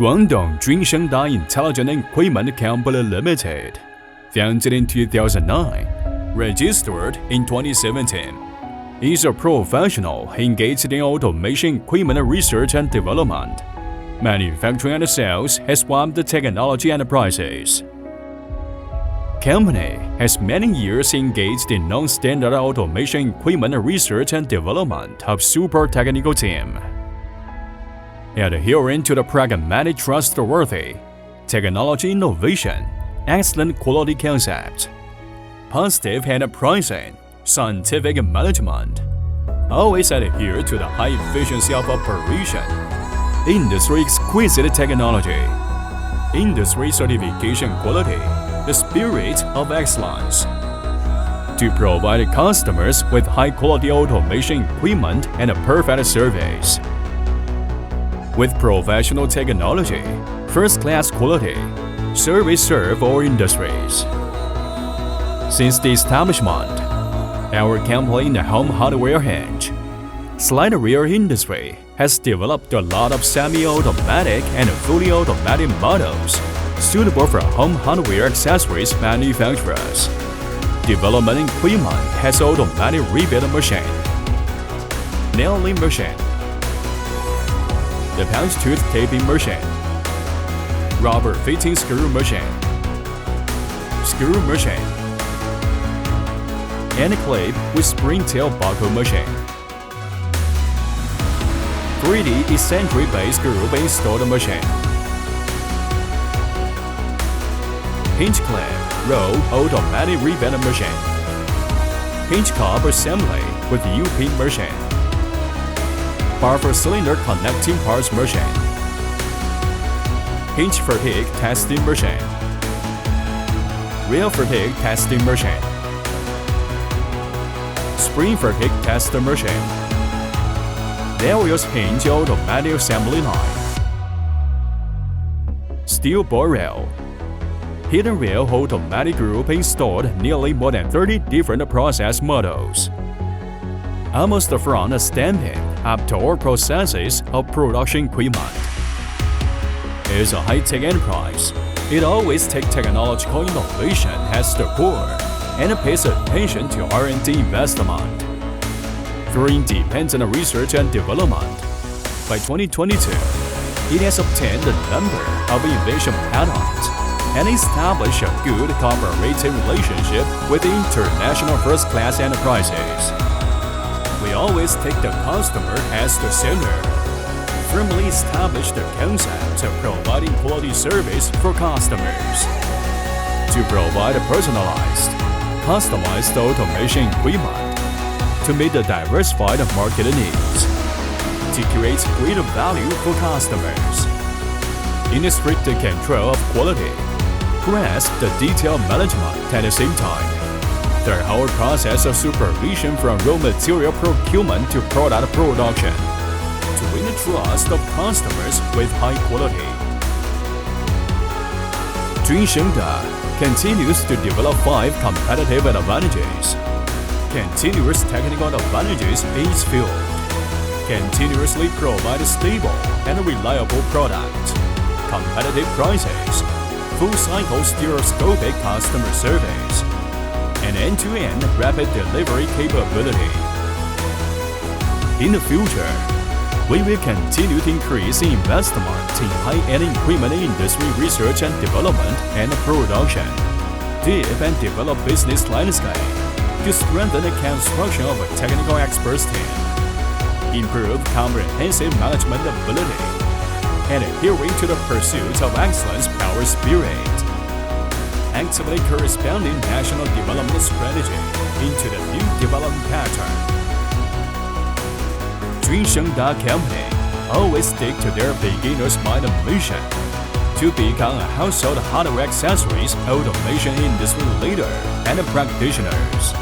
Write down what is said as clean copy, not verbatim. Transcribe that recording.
Guangdong Junshengda Intelligent Equipment Company Limited, founded in 2009, registered in 2017, is a professional engaged in automation equipment research and development, manufacturing and sales as well as technology enterprises. Company has many years engaged in non-standard automation equipment research and development of super technical team. Adhering to the pragmatic, trustworthy, technology innovation, excellent quality concept, positive enterprising, scientific management, always adhere to the high efficiency of operation, industry exquisite technology, industry certification quality, the spirit of excellence, to provide customers with high-quality automation equipment and a perfect service. With professional technology, first-class quality, service serve all industries. Since the establishment, our company in the home hardware hinge, slide rear industry has developed a lot of semi-automatic and fully automatic models suitable for home hardware accessories manufacturers. Development equipment has automatic rebuild machine, nailing machine, the punch tooth taping machine, rubber fitting screw machine, and clip with spring tail buckle machine. 3D eccentric base groove installed machine. Hinge clip roll automatic rebuild machine. Hinge cup assembly with U-pin machine. Buffer cylinder connecting parts machine. Hinge fatigue testing machine. Rear fatigue testing machine. Spring fatigue tester machine. Various hinge automatic assembly line. Steel ball rail. Hidden rail automatic group installed nearly more than 30 different process models. Almost from the stamping up to all processes of production equipment. It's a high-tech enterprise. It always takes technological innovation as the core and pays attention to R&D investment. Through independent research and development, by 2022, it has obtained a number of invention patents and established a good cooperative relationship with international first-class enterprises. We always take the customer as the center, firmly establish the concept of providing quality service for customers. To provide a personalized, customized automation equipment to meet the diversified market needs, to create greater value for customers. In the strict control of quality, grasp the detailed management at the same time. The whole process of supervision from raw material procurement to product production to win the trust of customers with high quality. Junshengda continues to develop 5 competitive advantages. Continuous technical advantages in its field. Continuously provide stable and reliable product. Competitive prices. Full-cycle stereoscopic customer service. And end-to-end rapid delivery capability. In the future, we will continue to increase investment in high-end equipment industry research and development and production, deep and develop business landscape to strengthen the construction of a technical experts team, improve comprehensive management ability, and adhering to the pursuit of excellence power spirit. Actively corresponding national development strategy into the new development pattern. Junshengda Company always stick to their beginner's-minded mission to become a household hardware accessories automation industry leader and practitioners.